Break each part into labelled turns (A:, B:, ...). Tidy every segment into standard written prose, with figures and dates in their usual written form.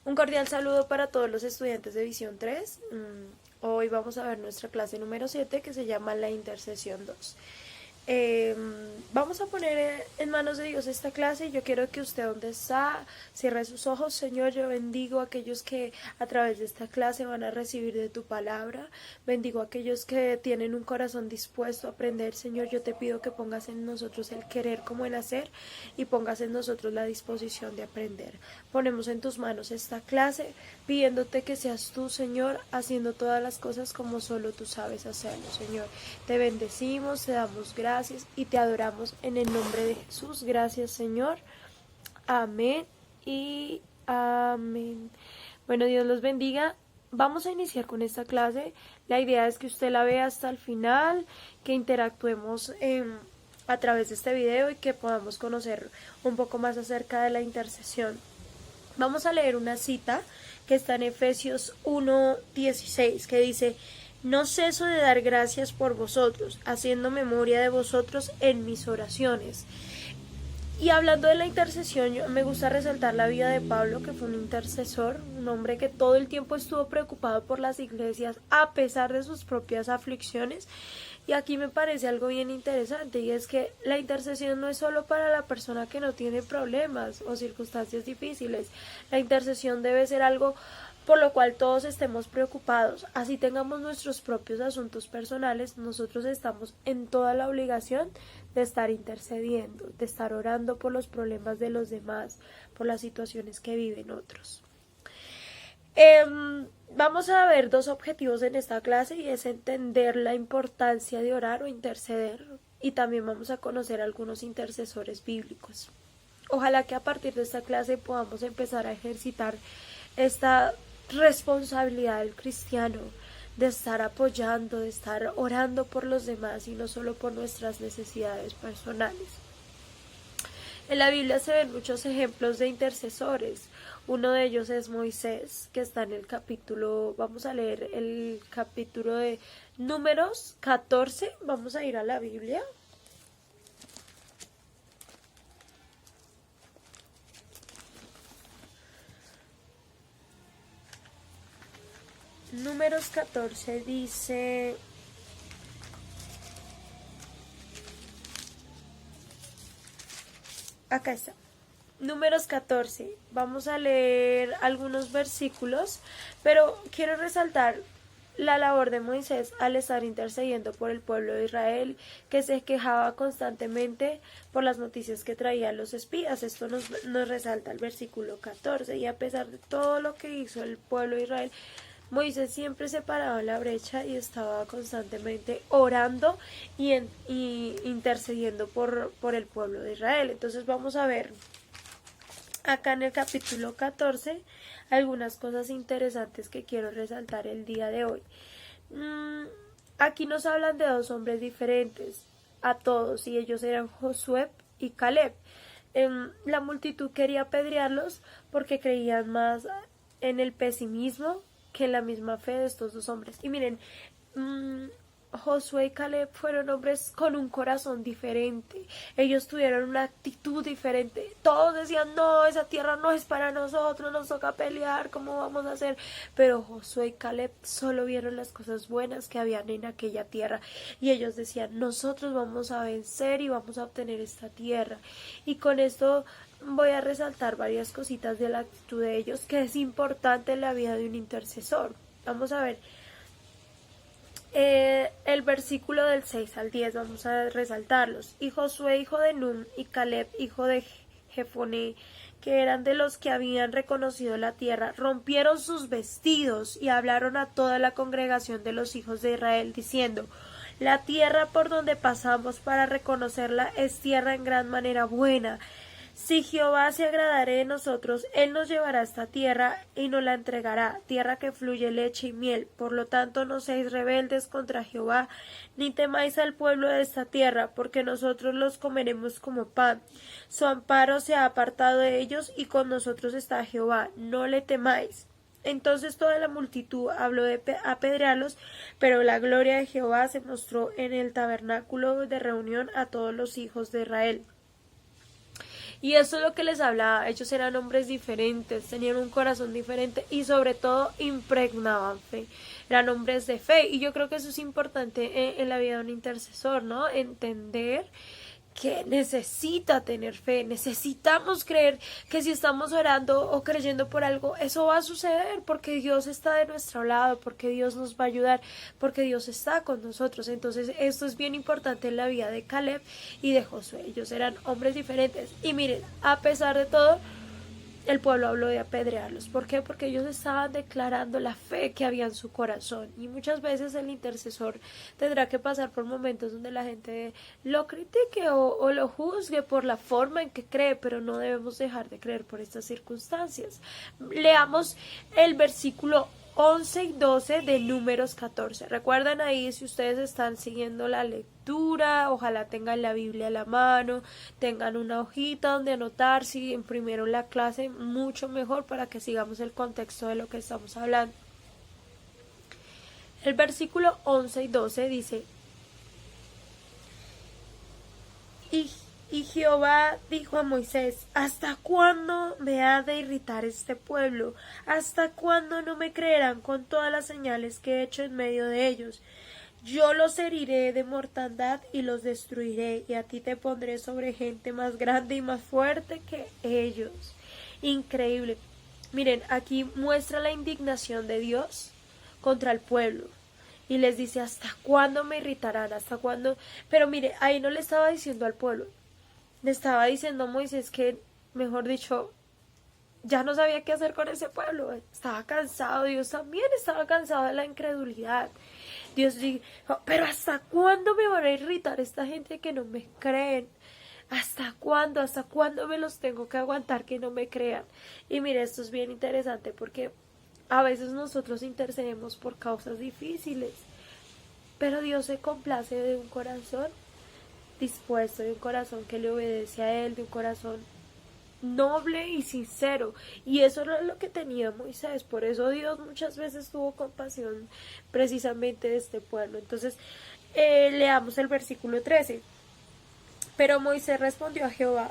A: Un cordial saludo para todos los estudiantes de Visión 3. Hoy vamos a ver nuestra clase número 7 que se llama la intercesión 2. Vamos a poner en manos de Dios esta clase y yo quiero que usted donde está cierre sus ojos. Señor, yo bendigo a aquellos que a través de esta clase van a recibir de tu palabra. Bendigo a aquellos que tienen un corazón dispuesto a aprender. Señor, yo te pido que pongas en nosotros el querer como el hacer y pongas en nosotros la disposición de aprender. Ponemos en tus manos esta clase pidiéndote que seas tú, Señor, haciendo todas las cosas como solo tú sabes hacerlo, Señor. Te bendecimos, te damos gracias y te adoramos en el nombre de Jesús. Gracias, Señor. Amén y amén. Bueno, Dios los bendiga. Vamos a iniciar con esta clase. La idea es que usted la vea hasta el final, que interactuemos a través de este video y que podamos conocer un poco más acerca de la intercesión. Vamos a leer una cita que está en Efesios 1:16, que dice: no ceso de dar gracias por vosotros, haciendo memoria de vosotros en mis oraciones. Y hablando de la intercesión, me gusta resaltar la vida de Pablo, que fue un intercesor, un hombre que todo el tiempo estuvo preocupado por las iglesias a pesar de sus propias aflicciones. Y aquí me parece algo bien interesante, y es que la intercesión no es solo para la persona que no tiene problemas o circunstancias difíciles. La intercesión debe ser algo por lo cual todos estemos preocupados. Así tengamos nuestros propios asuntos personales, nosotros estamos en toda la obligación de estar intercediendo, de estar orando por los problemas de los demás, por las situaciones que viven otros. Vamos a ver dos objetivos en esta clase, y es entender la importancia de orar o interceder, y también vamos a conocer algunos intercesores bíblicos. Ojalá que a partir de esta clase podamos empezar a ejercitar esta responsabilidad del cristiano de estar apoyando, de estar orando por los demás y no solo por nuestras necesidades personales. En la Biblia se ven muchos ejemplos de intercesores. Uno de ellos es Moisés, que está en el capítulo, vamos a leer el capítulo de Números 14, vamos a ir a la Biblia. Números 14 dice: acá está. Números 14. Vamos a leer algunos versículos, pero quiero resaltar la labor de Moisés al estar intercediendo por el pueblo de Israel, que se quejaba constantemente por las noticias que traían los espías. Esto nos resalta el versículo 14. Y a pesar de todo lo que hizo el pueblo de Israel, Moisés siempre se paraba en la brecha y estaba constantemente orando y intercediendo por el pueblo de Israel. Entonces vamos a ver acá en el capítulo 14 algunas cosas interesantes que quiero resaltar el día de hoy. Aquí nos hablan de dos hombres diferentes a todos, y ellos eran Josué y Caleb. La multitud quería apedrearlos porque creían más en el pesimismo que en la misma fe de estos dos hombres. Y miren, Josué y Caleb fueron hombres con un corazón diferente. Ellos tuvieron una actitud diferente. Todos decían: no, esa tierra no es para nosotros, nos toca pelear, ¿cómo vamos a hacer? Pero Josué y Caleb solo vieron las cosas buenas que habían en aquella tierra, y ellos decían: nosotros vamos a vencer y vamos a obtener esta tierra. Y con esto voy a resaltar varias cositas de la actitud de ellos, que es importante en la vida de un intercesor. Vamos a ver el versículo del 6 al 10, vamos a resaltarlos. Y Josué, hijo de Nun, y Caleb, hijo de Jefoné, que eran de los que habían reconocido la tierra, rompieron sus vestidos y hablaron a toda la congregación de los hijos de Israel, diciendo: la tierra por donde pasamos para reconocerla es tierra en gran manera buena. Si Jehová se agradare de nosotros, él nos llevará a esta tierra y nos la entregará, tierra que fluye leche y miel. Por lo tanto, no seáis rebeldes contra Jehová, ni temáis al pueblo de esta tierra, porque nosotros los comeremos como pan. Su amparo se ha apartado de ellos, y con nosotros está Jehová, no le temáis. Entonces toda la multitud habló de apedrearlos, pero la gloria de Jehová se mostró en el tabernáculo de reunión a todos los hijos de Israel. Y eso es lo que les hablaba, ellos eran hombres diferentes, tenían un corazón diferente y sobre todo impregnaban fe, eran hombres de fe. Y yo creo que eso es importante en la vida de un intercesor, ¿no? Entender que necesita tener fe, necesitamos creer que si estamos orando o creyendo por algo, eso va a suceder porque Dios está de nuestro lado, porque Dios nos va a ayudar, porque Dios está con nosotros. Entonces esto es bien importante en la vida de Caleb y de Josué. Ellos eran hombres diferentes y miren, a pesar de todo, el pueblo habló de apedrearlos. ¿Por qué? Porque ellos estaban declarando la fe que había en su corazón. Y muchas veces el intercesor tendrá que pasar por momentos donde la gente lo critique o lo juzgue por la forma en que cree, pero no debemos dejar de creer por estas circunstancias. Leamos el versículo 11 y 12 de Números 14. Recuerden ahí, si ustedes están siguiendo la lectura, ojalá tengan la Biblia a la mano, tengan una hojita donde anotar, si imprimieron la clase, mucho mejor para que sigamos el contexto de lo que estamos hablando. El versículo 11 y 12 dice: Y Jehová dijo a Moisés: ¿Hasta cuándo me ha de irritar este pueblo? ¿Hasta cuándo no me creerán con todas las señales que he hecho en medio de ellos? Yo los heriré de mortandad y los destruiré, y a ti te pondré sobre gente más grande y más fuerte que ellos. Increíble. Miren, aquí muestra la indignación de Dios contra el pueblo. Y les dice: ¿hasta cuándo me irritarán? ¿Hasta cuándo? Pero mire, ahí no le estaba diciendo al pueblo. Le estaba diciendo a Moisés que, mejor dicho, ya no sabía qué hacer con ese pueblo. Estaba cansado. Dios también estaba cansado de la incredulidad. Dios dijo: pero ¿hasta cuándo me van a irritar esta gente que no me creen? ¿Hasta cuándo? ¿Hasta cuándo me los tengo que aguantar que no me crean? Y mire, esto es bien interesante porque a veces nosotros intercedemos por causas difíciles, pero Dios se complace de un corazón dispuesto, de un corazón que le obedece a Él, de un corazón noble y sincero. Y eso era lo que tenía Moisés. Por eso Dios muchas veces tuvo compasión precisamente de este pueblo. Entonces, leamos el versículo 13. Pero Moisés respondió a Jehová: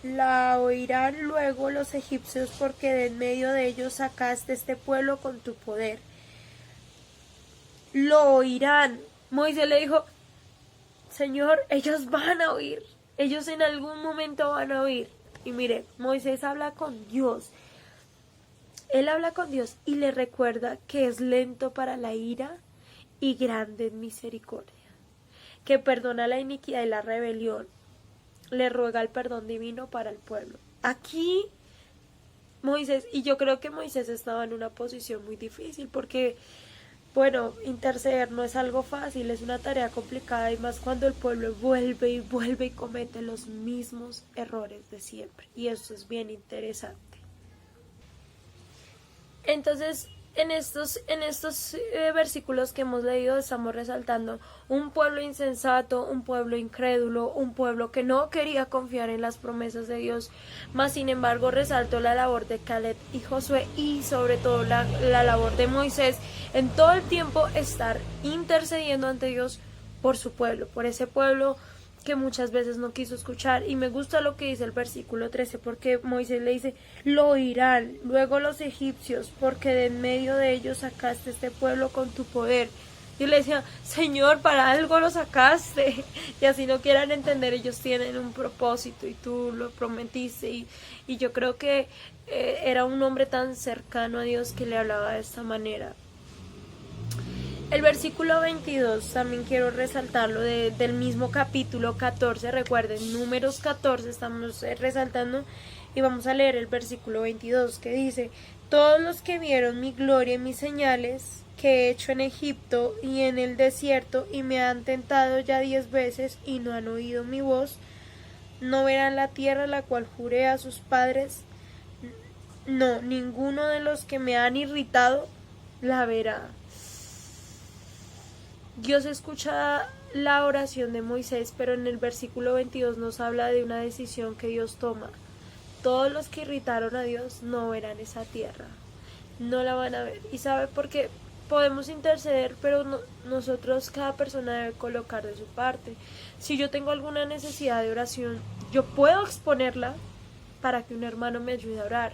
A: la oirán luego los egipcios, porque de en medio de ellos sacaste este pueblo con tu poder. Lo oirán. Moisés le dijo: Señor, ellos van a oír. Ellos en algún momento van a oír. Y mire, Moisés habla con Dios. Él habla con Dios y le recuerda que es lento para la ira y grande en misericordia, que perdona la iniquidad y la rebelión. Le ruega el perdón divino para el pueblo. Aquí Moisés, y yo creo que Moisés estaba en una posición muy difícil porque, bueno, interceder no es algo fácil, es una tarea complicada, y más cuando el pueblo vuelve y comete los mismos errores de siempre. Y eso es bien interesante. Entonces, en estos versículos que hemos leído estamos resaltando un pueblo insensato, un pueblo incrédulo, un pueblo que no quería confiar en las promesas de Dios, mas sin embargo resaltó la labor de Caleb y Josué y sobre todo la labor de Moisés en todo el tiempo estar intercediendo ante Dios por su pueblo, por ese pueblo que muchas veces no quiso escuchar. Y me gusta lo que dice el versículo 13, porque Moisés le dice: lo oirán luego los egipcios, porque de en medio de ellos sacaste este pueblo con tu poder. Yo le decía: Señor, para algo lo sacaste. Y así no quieran entender, ellos tienen un propósito y tú lo prometiste. Y yo creo que era un hombre tan cercano a Dios que le hablaba de esta manera. El versículo 22 también quiero resaltarlo del mismo capítulo 14. Recuerden, Números 14 estamos resaltando, y vamos a leer el versículo 22 que dice: todos los que vieron mi gloria y mis señales que he hecho en Egipto y en el desierto, y me han tentado ya 10 veces y no han oído mi voz, no verán la tierra la cual juré a sus padres. No, ninguno de los que me han irritado la verá. Dios escucha la oración de Moisés, pero en el versículo 22 nos habla de una decisión que Dios toma. Todos los que irritaron a Dios no verán esa tierra, no la van a ver. ¿Y sabe por qué? podemos interceder, pero nosotros, cada persona debe colocar de su parte. Si yo tengo alguna necesidad de oración, yo puedo exponerla para que un hermano me ayude a orar,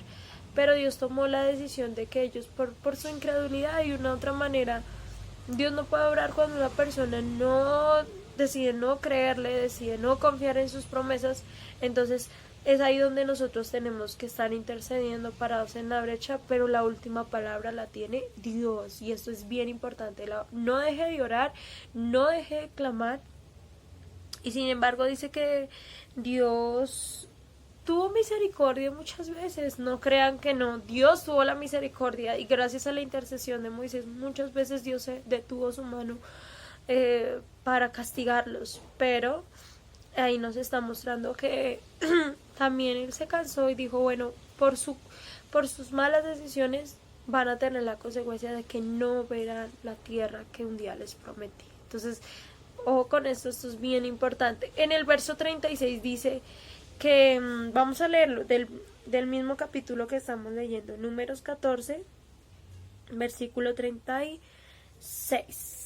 A: pero Dios tomó la decisión de que ellos, por su incredulidad y de una otra manera, Dios no puede orar cuando una persona no decide no creerle, decide no confiar en sus promesas. Entonces es ahí donde nosotros tenemos que estar intercediendo, parados en la brecha, pero la última palabra la tiene Dios, y esto es bien importante. No deje de orar, no deje de clamar. Y sin embargo dice que Dios tuvo misericordia muchas veces. No crean que no, Dios tuvo la misericordia, y gracias a la intercesión de Moisés muchas veces Dios se detuvo su mano para castigarlos, pero ahí nos está mostrando que también él se cansó y dijo, bueno, por sus malas decisiones van a tener la consecuencia de que no verán la tierra que un día les prometí. Entonces, ojo con esto es bien importante. En el verso 36 dice que, vamos a leerlo, del mismo capítulo que estamos leyendo, Números 14, versículo 36.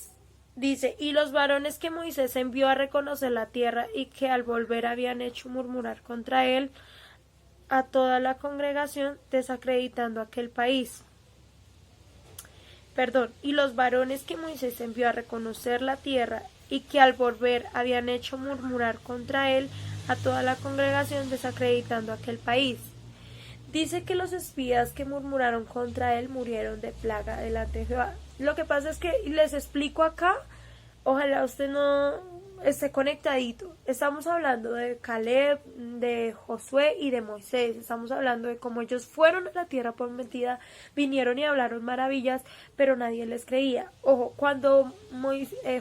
A: Dice, y los varones que Moisés envió a reconocer la tierra y que al volver habían hecho murmurar contra él a toda la congregación, desacreditando aquel país. Y los varones que Moisés envió a reconocer la tierra y que al volver habían hecho murmurar contra él a toda la congregación, desacreditando aquel país. Dice que los espías que murmuraron contra él murieron de plaga delante de Jehová. Lo que pasa es que les explico acá, ojalá usted no esté conectadito. Estamos hablando de Caleb, de Josué y de Moisés. Estamos hablando de cómo ellos fueron a la tierra prometida, vinieron y hablaron maravillas, pero nadie les creía. Ojo, cuando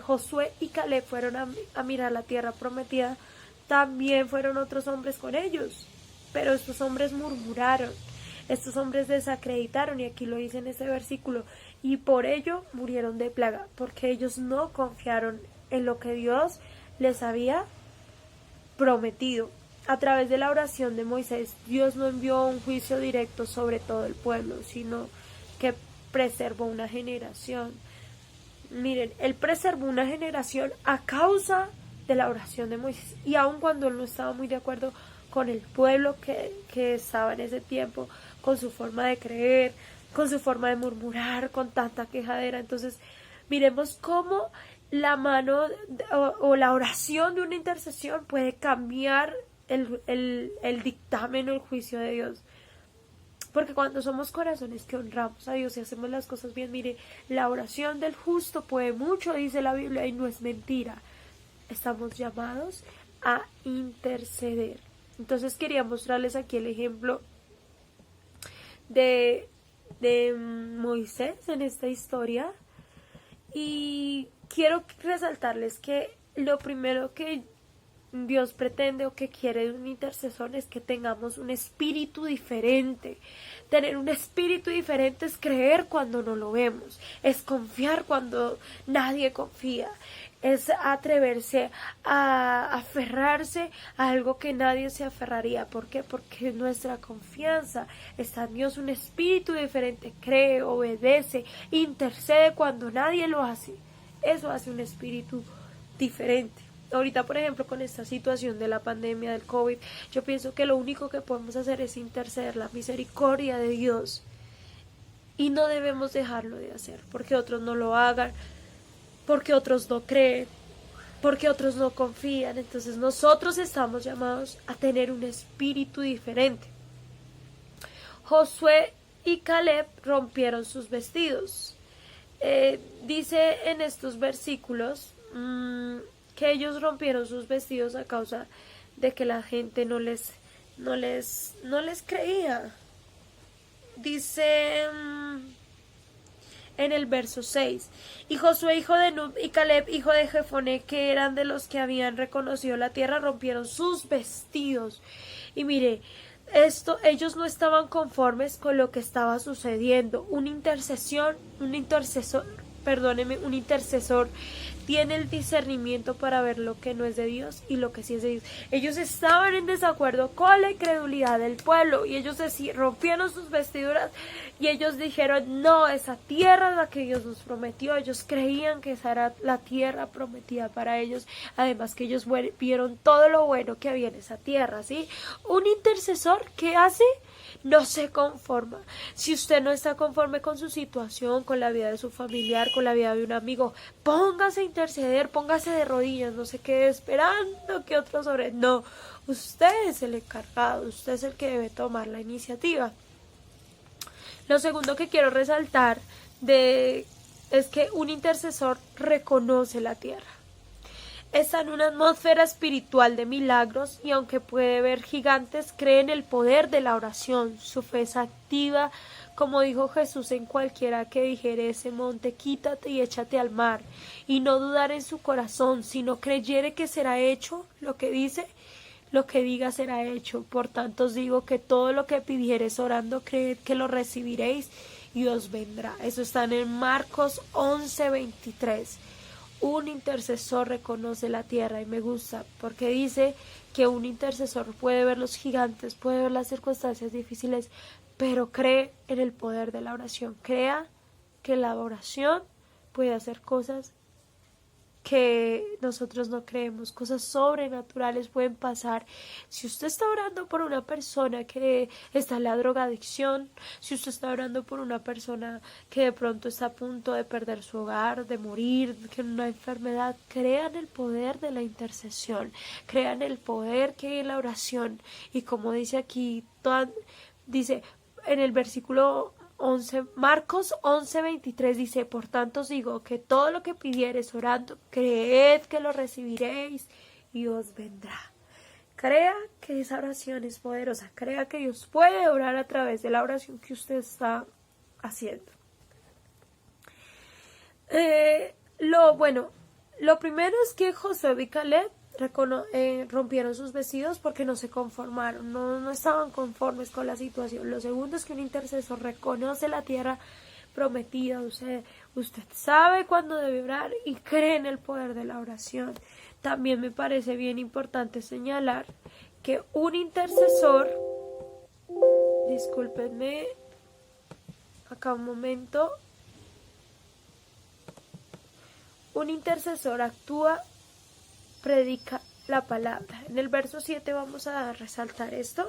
A: Josué y Caleb fueron a mirar la tierra prometida, también fueron otros hombres con ellos, pero estos hombres murmuraron, estos hombres desacreditaron, y aquí lo dice en este versículo, y por ello murieron de plaga, porque ellos no confiaron en lo que Dios les había prometido. A través de la oración de Moisés, Dios no envió un juicio directo sobre todo el pueblo, sino que preservó una generación. Miren, él preservó una generación a causa de la oración de Moisés, y aun cuando él no estaba muy de acuerdo con el pueblo que estaba en ese tiempo, con su forma de creer, con su forma de murmurar, con tanta quejadera. Entonces miremos cómo la mano o la oración de una intercesión puede cambiar el dictamen o el juicio de Dios. Porque cuando somos corazones que honramos a Dios y hacemos las cosas bien, mire, la oración del justo puede mucho, dice la Biblia, y no es mentira. Estamos llamados a interceder. Entonces quería mostrarles aquí el ejemplo de Moisés en esta historia, y quiero resaltarles que lo primero que Dios pretende o que quiere de un intercesor es que tengamos un espíritu diferente. Tener un espíritu diferente es creer cuando no lo vemos, es confiar cuando nadie confía, es atreverse a aferrarse a algo que nadie se aferraría. ¿Por qué? Porque nuestra confianza está en Dios. Un espíritu diferente cree, obedece, intercede cuando nadie lo hace. Eso hace un espíritu diferente. Ahorita, por ejemplo, con esta situación de la pandemia del COVID, yo pienso que lo único que podemos hacer es interceder la misericordia de Dios, y no debemos dejarlo de hacer porque otros no lo hagan, porque otros no creen, porque otros no confían. Entonces nosotros estamos llamados a tener un espíritu diferente. Josué y Caleb rompieron sus vestidos. Dice en estos versículos que ellos rompieron sus vestidos a causa de que la gente no les creía. Dice en el verso 6, y Josué hijo de Nun y Caleb hijo de Jefoné, que eran de los que habían reconocido la tierra, rompieron sus vestidos. Y mire, ellos no estaban conformes con lo que estaba sucediendo. Un intercesor tiene el discernimiento para ver lo que no es de Dios y lo que sí es de Dios. Ellos estaban en desacuerdo con la incredulidad del pueblo y ellos rompieron sus vestiduras y ellos dijeron, no, esa tierra es la que Dios nos prometió. Ellos creían que esa era la tierra prometida para ellos, además que ellos vieron todo lo bueno que había en esa tierra, ¿sí? Un intercesor, ¿qué hace? No se conforma. Si usted no está conforme con su situación, con la vida de su familiar, con la vida de un amigo, póngase a interceder, póngase de rodillas, no se quede esperando que otros oren. No, usted es el encargado, usted es el que debe tomar la iniciativa. Lo segundo que quiero resaltar es que un intercesor reconoce la tierra. Está en una atmósfera espiritual de milagros y aunque puede ver gigantes, cree en el poder de la oración. Su fe es activa, como dijo Jesús, en cualquiera que dijere ese monte, quítate y échate al mar, y no dudar en su corazón, sino creyere que será hecho lo que dice, lo que diga será hecho. Por tanto os digo que todo lo que pidiereis orando, creed que lo recibiréis y os vendrá. Eso está en Marcos 11:23. Un intercesor reconoce la tierra y me gusta porque dice que un intercesor puede ver los gigantes, puede ver las circunstancias difíciles, pero cree en el poder de la oración. Crea que la oración puede hacer cosas que nosotros no creemos, cosas sobrenaturales pueden pasar. Si usted está orando por una persona que está en la drogadicción, si usted está orando por una persona que de pronto está a punto de perder su hogar, de morir, que en una enfermedad, crean el poder de la intercesión, crean el poder que hay en la oración. Y como dice aquí, dice en el versículo 11, Marcos 11:23 dice, por tanto os digo que todo lo que pidiereis orando, creed que lo recibiréis y os vendrá. Crea que esa oración es poderosa, crea que Dios puede orar a través de la oración que usted está haciendo. Lo primero es que Josué y Caleb rompieron sus vestidos porque no se conformaron, no estaban conformes con la situación. Lo segundo es que un intercesor reconoce la tierra prometida, usted sabe cuándo debe orar y cree en el poder de la oración. También me parece bien importante señalar que un intercesor, discúlpenme acá un momento, un intercesor actúa, predica la palabra. En el verso 7 vamos a resaltar esto,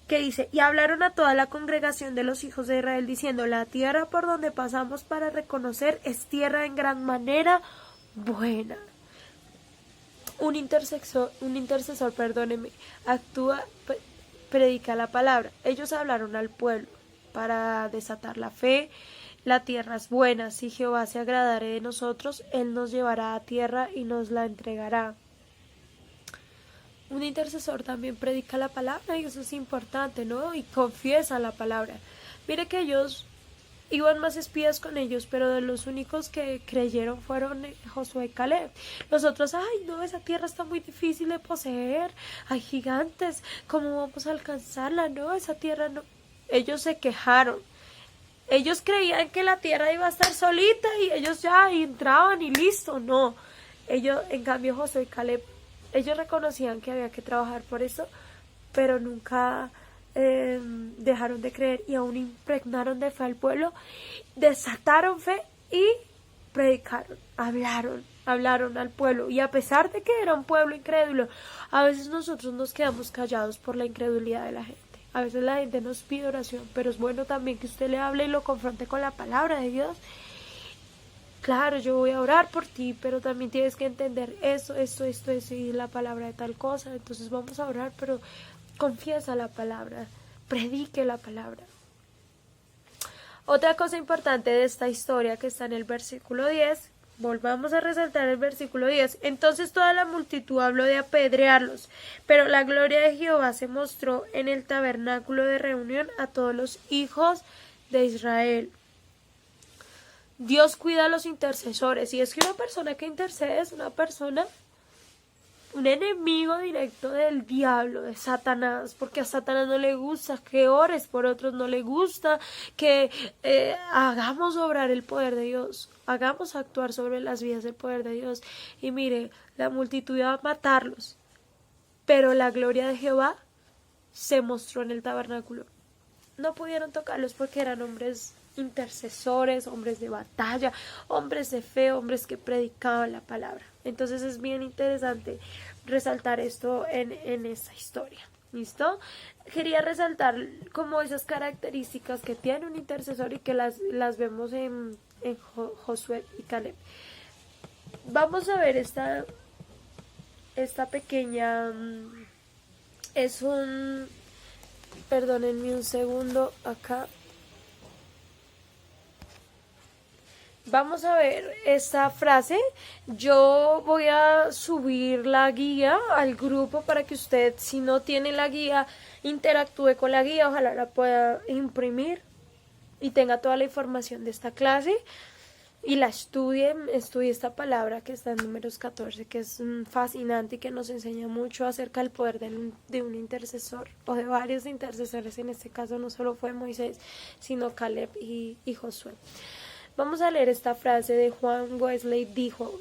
A: que dice, y hablaron a toda la congregación de los hijos de Israel, diciendo, la tierra por donde pasamos para reconocer es tierra en gran manera buena. Un intercesor, actúa, predica la palabra. Ellos hablaron al pueblo para desatar la fe. La tierra es buena, si Jehová se agradare de nosotros, Él nos llevará a tierra y nos la entregará. Un intercesor también predica la palabra y eso es importante, ¿no? Y confiesa la palabra. Mire que ellos iban más espías con ellos, pero de los únicos que creyeron fueron Josué y Caleb. Los otros, ay no, esa tierra está muy difícil de poseer, hay gigantes, ¿cómo vamos a alcanzarla? No, esa tierra no. Ellos se quejaron. Ellos creían que la tierra iba a estar solita y ellos ya entraban y listo. No, ellos, en cambio Josué y Caleb, ellos reconocían que había que trabajar por eso, pero nunca dejaron de creer y aún impregnaron de fe al pueblo, desataron fe y predicaron, hablaron al pueblo. Y a pesar de que era un pueblo incrédulo, a veces nosotros nos quedamos callados por la incredulidad de la gente. A veces la gente nos pide oración, pero es bueno también que usted le hable y lo confronte con la palabra de Dios. Claro, yo voy a orar por ti, pero también tienes que entender esto y la palabra de tal cosa. Entonces vamos a orar, pero confiesa la palabra, predique la palabra. Otra cosa importante de esta historia que está en el versículo 10, volvamos a resaltar el versículo 10. Entonces toda la multitud habló de apedrearlos, pero la gloria de Jehová se mostró en el tabernáculo de reunión a todos los hijos de Israel. Dios cuida a los intercesores, y es que una persona que intercede es una persona un enemigo directo del diablo, de Satanás, porque a Satanás no le gusta que ores por otros, no le gusta que hagamos obrar el poder de Dios, hagamos actuar sobre las vidas el poder de Dios. Y mire, la multitud iba a matarlos, pero la gloria de Jehová se mostró en el tabernáculo. No pudieron tocarlos porque eran hombres intercesores, hombres de batalla, hombres de fe, hombres que predicaban la palabra. Entonces es bien interesante resaltar esto en esta historia. ¿Listo? Quería resaltar como esas características que tiene un intercesor y que las vemos en Josué y Caleb. Vamos a ver esta pequeña... Es un... Perdónenme un segundo acá. Vamos a ver esta frase. Yo voy a subir la guía al grupo para que usted, si no tiene la guía, interactúe con la guía. Ojalá la pueda imprimir y tenga toda la información de esta clase y la estudie esta palabra que está en Números 14, que es fascinante y que nos enseña mucho acerca del poder de un intercesor, o de varios intercesores. En este caso no solo fue Moisés, sino Caleb y Josué. Vamos a leer esta frase de Juan Wesley dijo,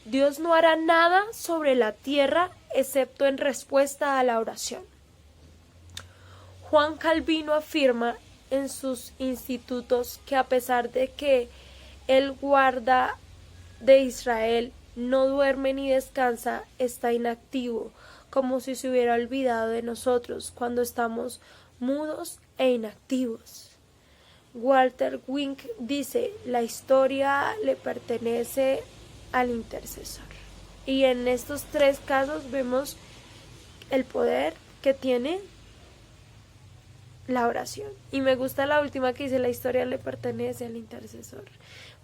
A: Dios no hará nada sobre la tierra excepto en respuesta a la oración. Juan Calvino afirma en sus institutos que a pesar de que el guarda de Israel no duerme ni descansa, está inactivo, como si se hubiera olvidado de nosotros cuando estamos mudos e inactivos. Walter Wink dice, la historia le pertenece al intercesor. Y en estos tres casos vemos el poder que tiene la oración. Y me gusta la última que dice, la historia le pertenece al intercesor.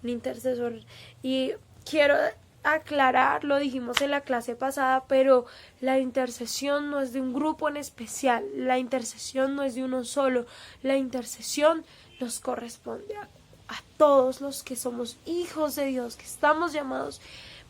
A: Un intercesor. Y quiero aclarar, lo dijimos en la clase pasada, pero la intercesión no es de un grupo en especial. La intercesión no es de uno solo. La intercesión nos corresponde a todos los que somos hijos de Dios, que estamos llamados,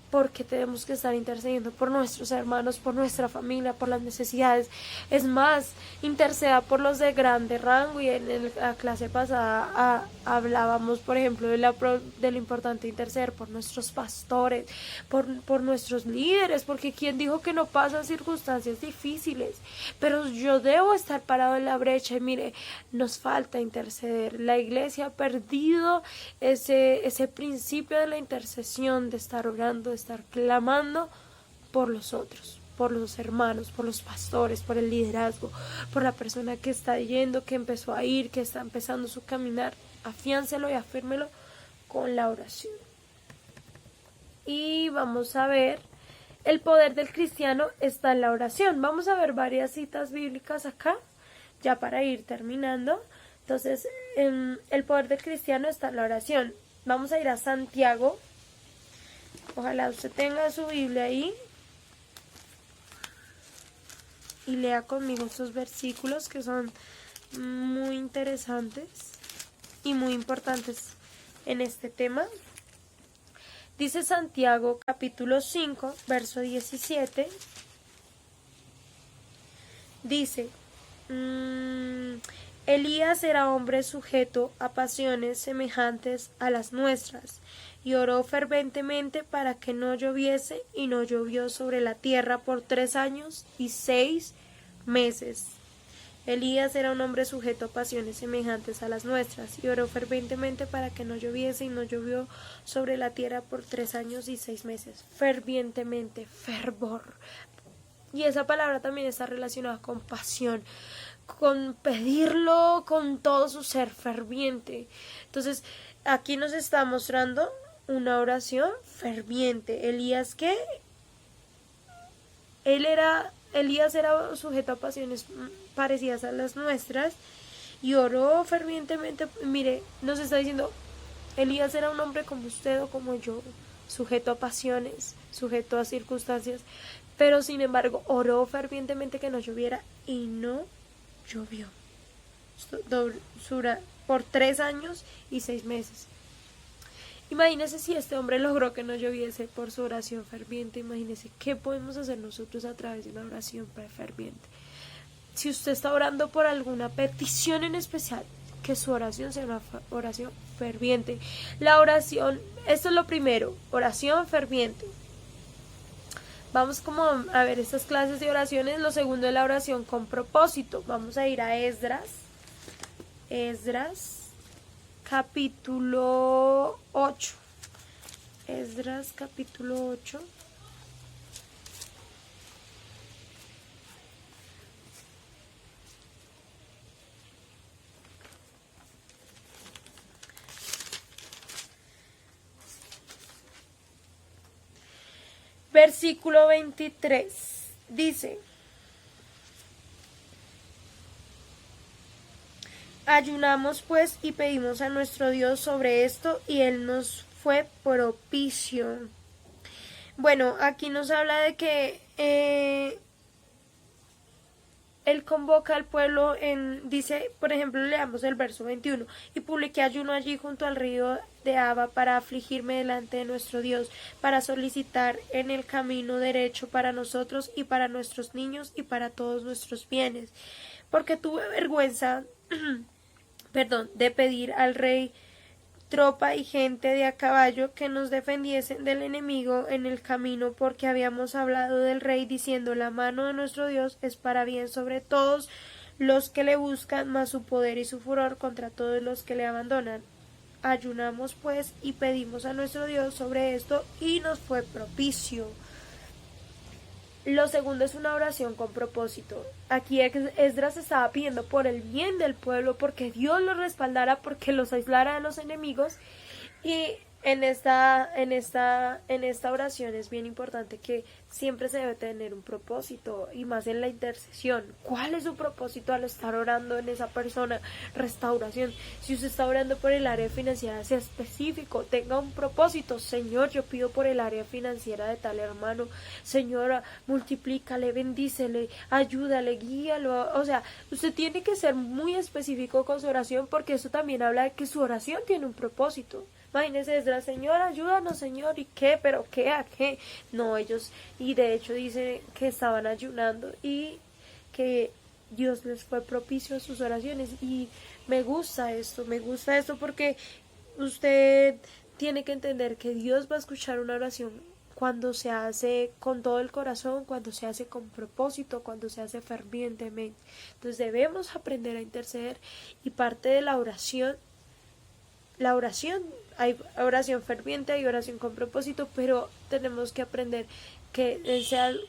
A: porque tenemos que estar intercediendo por nuestros hermanos, por nuestra familia, por las necesidades. Es más, interceda por los de grande rango. Y en la clase pasada hablábamos, por ejemplo, de lo importante interceder por nuestros pastores, por nuestros líderes, porque quien dijo que no pasan circunstancias difíciles, pero yo debo estar parado en la brecha. Y mire, nos falta interceder. La iglesia ha perdido ese principio de la intercesión, de estar orando, estar clamando por los otros, por los hermanos, por los pastores, por el liderazgo, por la persona que está yendo, que empezó a ir, que está empezando su caminar. Afiáncelo y afírmelo con la oración. Y vamos a ver, el poder del cristiano está en la oración. Vamos a ver varias citas bíblicas acá, ya para ir terminando. Entonces, el poder del cristiano está en la oración. Vamos a ir a Santiago. Ojalá usted tenga su Biblia ahí y lea conmigo estos versículos que son muy interesantes y muy importantes en este tema. Dice Santiago capítulo 5, verso 17. Dice, Elías era hombre sujeto a pasiones semejantes a las nuestras, y oró ferventemente para que no lloviese, y no llovió sobre la tierra por 3 años y 6 meses. Elías era un hombre sujeto a pasiones semejantes a las nuestras, y oró fervientemente para que no lloviese, y no llovió sobre la tierra por 3 años y 6 meses. Fervientemente, fervor. Y esa palabra también está relacionada con pasión, con pedirlo con todo su ser, ferviente. Entonces, aquí nos está mostrando una oración ferviente. Elías, ¿qué? Elías era sujeto a pasiones parecidas a las nuestras y oró fervientemente. Mire, nos está diciendo, Elías era un hombre como usted o como yo, sujeto a pasiones, sujeto a circunstancias, pero sin embargo oró fervientemente que no lloviera y no llovió por 3 años y 6 meses. Imagínese si este hombre logró que no lloviese por su oración ferviente. Imagínese qué podemos hacer nosotros a través de una oración ferviente. Si usted está orando por alguna petición en especial, que su oración sea una oración ferviente. La oración, esto es lo primero, oración ferviente. Vamos como a ver estas clases de oraciones. Lo segundo es la oración con propósito. Vamos a ir a Esdras. Esdras, capítulo 8. Esdras, capítulo 8. Versículo 23 dice: ayunamos pues y pedimos a nuestro Dios sobre esto, y Él nos fue propicio. Bueno, aquí nos habla de que Él convoca al pueblo dice, por ejemplo, leamos el verso 21, y publiqué ayuno allí junto al río de Abba para afligirme delante de nuestro Dios, para solicitar en el camino derecho para nosotros y para nuestros niños y para todos nuestros bienes, porque tuve vergüenza, de pedir al rey tropa y gente de a caballo que nos defendiesen del enemigo en el camino, porque habíamos hablado del rey diciendo: la mano de nuestro Dios es para bien sobre todos los que le buscan, mas su poder y su furor contra todos los que le abandonan. Ayunamos pues y pedimos a nuestro Dios sobre esto, y nos fue propicio. Lo segundo es una oración con propósito. Aquí Esdras estaba pidiendo por el bien del pueblo, porque Dios los respaldara, porque los aislara de los enemigos. Y en esta oración es bien importante que siempre se debe tener un propósito, y más en la intercesión. ¿Cuál es su propósito al estar orando en esa persona? Restauración. Si usted está orando por el área financiera, sea específico, tenga un propósito. Señor, yo pido por el área financiera de tal hermano. Señora, multiplícale, bendícele, ayúdale, guíalo. O sea, usted tiene que ser muy específico con su oración, porque eso también habla de que su oración tiene un propósito. Imagínense, Esdras: Señor, ayúdanos, Señor. ¿Y qué? ¿Pero qué? ¿A qué? No, ellos, y de hecho dice que estaban ayunando y que Dios les fue propicio a sus oraciones. Y me gusta esto porque usted tiene que entender que Dios va a escuchar una oración cuando se hace con todo el corazón, cuando se hace con propósito, cuando se hace fervientemente. Entonces debemos aprender a interceder, y parte de la oración, hay oración ferviente, hay oración con propósito, pero tenemos que aprender que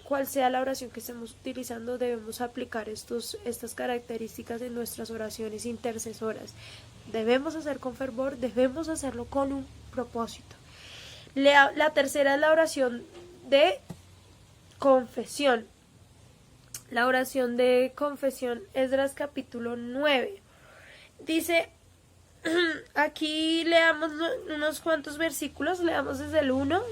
A: cual sea la oración que estemos utilizando, debemos aplicar estas características en nuestras oraciones intercesoras. Debemos hacer con fervor, debemos hacerlo con un propósito. La tercera es la oración de confesión. La oración de confesión, Esdras capítulo 9. Dice, aquí leamos unos cuantos versículos, leamos desde el 1.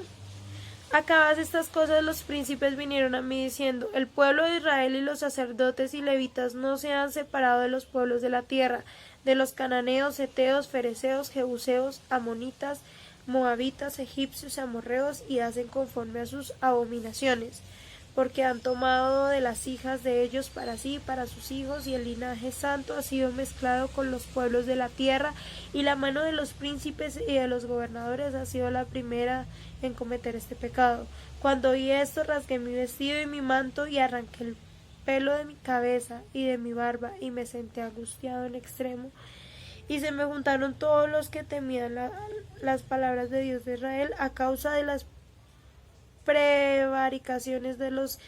A: Acabadas estas cosas, los príncipes vinieron a mí diciendo: el pueblo de Israel y los sacerdotes y levitas no se han separado de los pueblos de la tierra, de los cananeos, heteos, fereceos, jebuseos, amonitas, moabitas, egipcios, amorreos, y hacen conforme a sus abominaciones, porque han tomado de las hijas de ellos para sí y para sus hijos, y el linaje santo ha sido mezclado con los pueblos de la tierra, y la mano de los príncipes y de los gobernadores ha sido la primera en cometer este pecado. Cuando oí esto, rasgué mi vestido y mi manto, y arranqué el pelo de mi cabeza y de mi barba, y me senté angustiado en extremo. Y se me juntaron todos los que temían las palabras de Dios de Israel, a causa de las prevaricaciones de los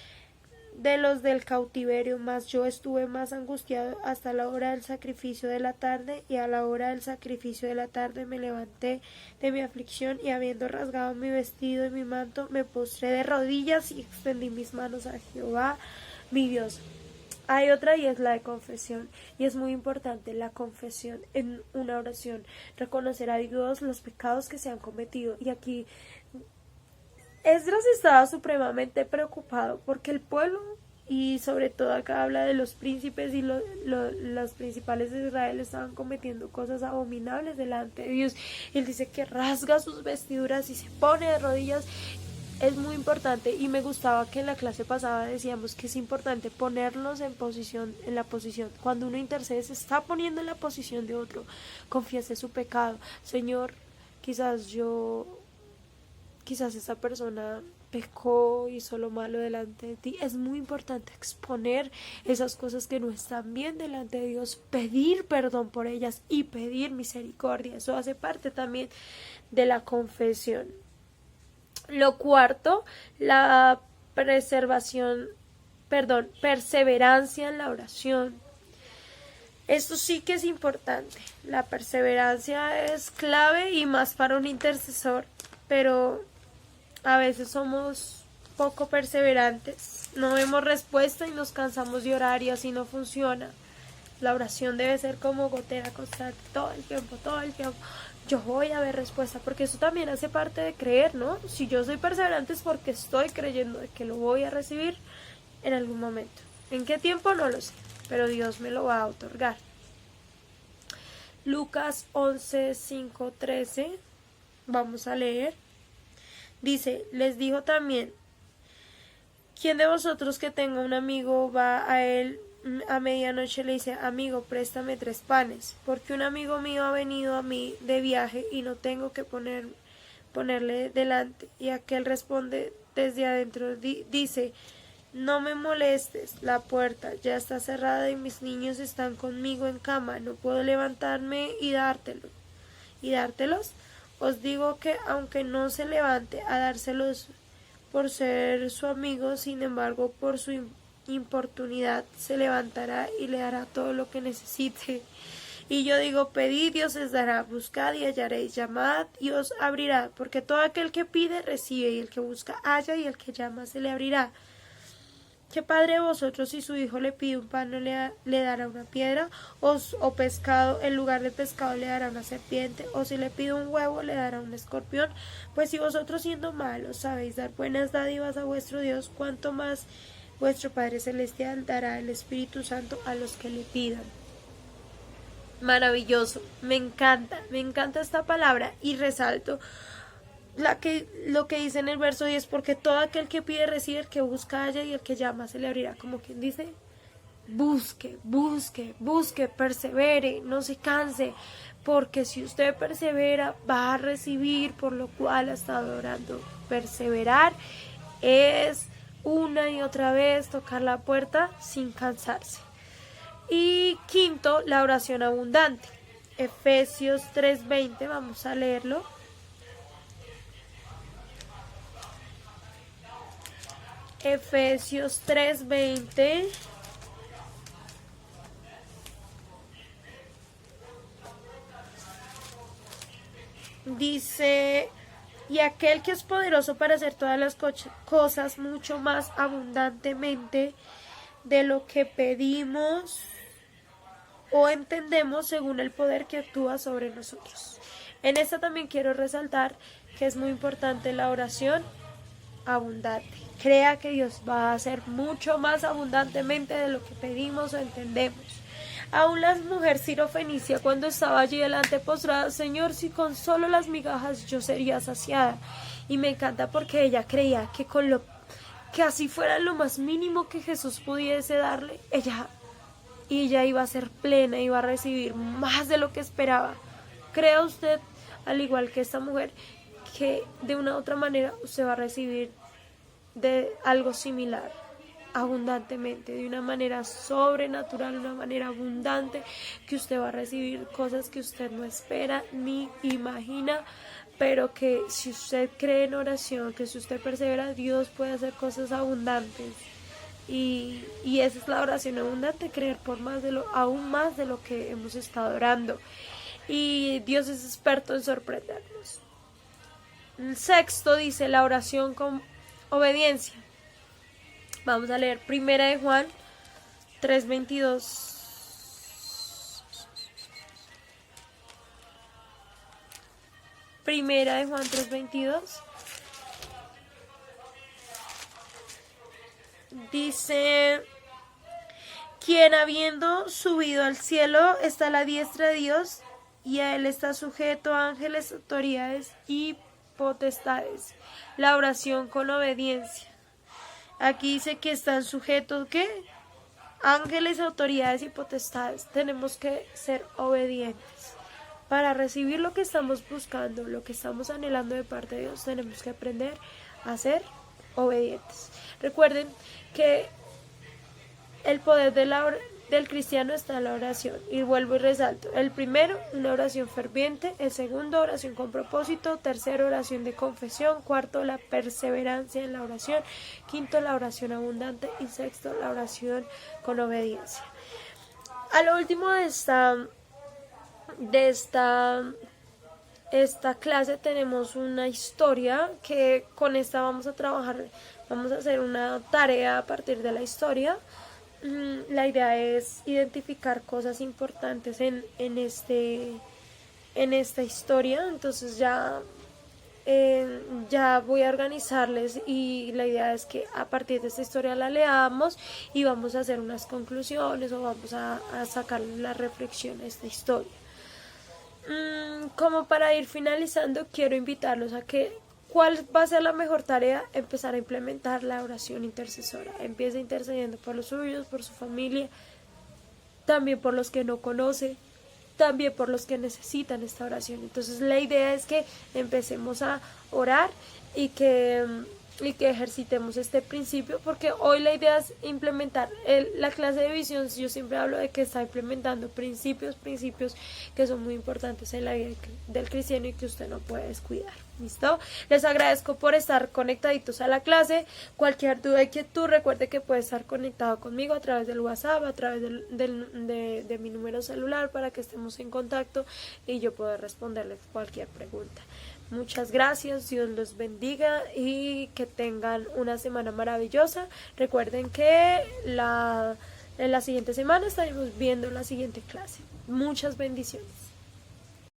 A: del cautiverio. Mas yo estuve más angustiado hasta la hora del sacrificio de la tarde, y a la hora del sacrificio de la tarde me levanté de mi aflicción, y habiendo rasgado mi vestido y mi manto, me postré de rodillas y extendí mis manos a Jehová mi Dios. Hay otra, y es la de confesión, y es muy importante la confesión en una oración, reconocer a Dios los pecados que se han cometido. Y aquí Esdras estaba supremamente preocupado porque el pueblo y sobre todo acá habla de los príncipes y los principales de Israel estaban cometiendo cosas abominables delante de Dios. Él dice que rasga sus vestiduras y se pone de rodillas. Es muy importante, y me gustaba que en la clase pasada decíamos que es importante ponernos en la posición, cuando uno intercede se está poniendo en la posición de otro. Confiese su pecado. Señor, quizás esa persona pecó, hizo lo malo delante de ti. Es muy importante exponer esas cosas que no están bien delante de Dios, pedir perdón por ellas y pedir misericordia. Eso hace parte también de la confesión. Lo cuarto, la perseverancia en la oración. Esto sí que es importante. La perseverancia es clave y más para un intercesor, pero a veces somos poco perseverantes. No vemos respuesta y nos cansamos de orar y así no funciona. La oración debe ser como gotera constante, todo el tiempo, todo el tiempo. Yo voy a ver respuesta, porque eso también hace parte de creer, ¿no? Si yo soy perseverante es porque estoy creyendo de que lo voy a recibir en algún momento. ¿En qué tiempo? No lo sé, pero Dios me lo va a otorgar. Lucas 11, 5, 13, vamos a leer. Dice, les dijo también, ¿quién de vosotros que tenga un amigo va a él a medianoche le dice, amigo, préstame 3 panes, porque un amigo mío ha venido a mí de viaje y no tengo que ponerle delante? Y aquel responde desde adentro, dice, no me molestes, la puerta ya está cerrada y mis niños están conmigo en cama, no puedo levantarme y dártelos. Os digo que aunque no se levante a dárselos por ser su amigo, sin embargo, por su importunidad se levantará y le dará todo lo que necesite. Y yo digo, pedid y os dará, buscad y hallaréis, llamad y os abrirá, porque todo aquel que pide recibe, y el que busca halla, y el que llama se le abrirá. ¿Qué padre de vosotros, si su hijo le pide un pan, no le dará una piedra? O pescado, en lugar de pescado le dará una serpiente? O si le pide un huevo, le dará un escorpión? Pues si vosotros, siendo malos, sabéis dar buenas dádivas a vuestro Dios, cuánto más vuestro Padre Celestial dará el Espíritu Santo a los que le pidan. Maravilloso, me encanta esta palabra, y resalto lo que dice en el verso 10, porque todo aquel que pide recibe, el que busca halla, y el que llama se le abrirá. Como quien dice, busque, persevere, no se canse, porque si usted persevera va a recibir por lo cual ha estado orando. Perseverar es una y otra vez tocar la puerta sin cansarse. Y quinto, la oración abundante. Efesios 3:20, vamos a leerlo. Efesios 3:20 dice, y aquel que es poderoso para hacer todas las cosas mucho más abundantemente de lo que pedimos o entendemos, según el poder que actúa sobre nosotros. En esta también quiero resaltar que es muy importante la oración abundante. Crea que Dios va a hacer mucho más abundantemente de lo que pedimos o entendemos. Aún la mujer sirofenicia, cuando estaba allí delante postrada, Señor, si con solo las migajas yo sería saciada. Y me encanta porque ella creía que que así fuera lo más mínimo que Jesús pudiese darle, ella iba a ser plena, iba a recibir más de lo que esperaba. ¿Crea usted, al igual que esta mujer, que de una u otra manera usted va a recibir de algo similar, abundantemente, de una manera sobrenatural, de una manera abundante, que usted va a recibir cosas que usted no espera ni imagina, pero que si usted cree en oración, que si usted persevera, Dios puede hacer cosas abundantes? Y esa es la oración abundante, creer por aún más de lo que hemos estado orando. Y Dios es experto en sorprendernos. El sexto dice la oración con obediencia. Vamos a leer Primera de Juan 3:22. Primera de Juan 3:22. Dice, quien habiendo subido al cielo está a la diestra de Dios y a él está sujeto ángeles, autoridades y potestades. La oración con obediencia. Aquí dice que están sujetos, ¿qué? Ángeles, autoridades y potestades. Tenemos que ser obedientes. Para recibir lo que estamos buscando, lo que estamos anhelando de parte de Dios, tenemos que aprender a ser obedientes. Recuerden que el poder del cristiano está en la oración. Y vuelvo y resalto. El primero, una oración ferviente. El segundo, oración con propósito. Tercero, oración de confesión. Cuarto, la perseverancia en la oración. Quinto, la oración abundante. Y sexto, la oración con obediencia. A lo último de esta clase tenemos una historia que con esta vamos a trabajar, vamos a hacer una tarea a partir de la historia. La idea es identificar cosas importantes en esta historia. Entonces ya voy a organizarles y la idea es que a partir de esta historia la leamos y vamos a hacer unas conclusiones o vamos a sacar la reflexión de esta historia. Como para ir finalizando, quiero invitarlos a que ¿cuál va a ser la mejor tarea? Empezar a implementar la oración intercesora. Empieza intercediendo por los suyos, por su familia, también por los que no conoce, también por los que necesitan esta oración. Entonces la idea es que empecemos a orar y que ejercitemos este principio, porque hoy la idea es implementar la clase de visión. Yo siempre hablo de que está implementando principios que son muy importantes en la vida del cristiano y que usted no puede descuidar. ¿Listo? Les agradezco por estar conectaditos a la clase. Cualquier duda y inquietud, recuerde que puede estar conectado conmigo a través del WhatsApp, a través de mi número celular, para que estemos en contacto y yo pueda responderle cualquier pregunta. Muchas gracias, Dios los bendiga y que tengan una semana maravillosa. Recuerden que en la siguiente semana estaremos viendo la siguiente clase. Muchas bendiciones.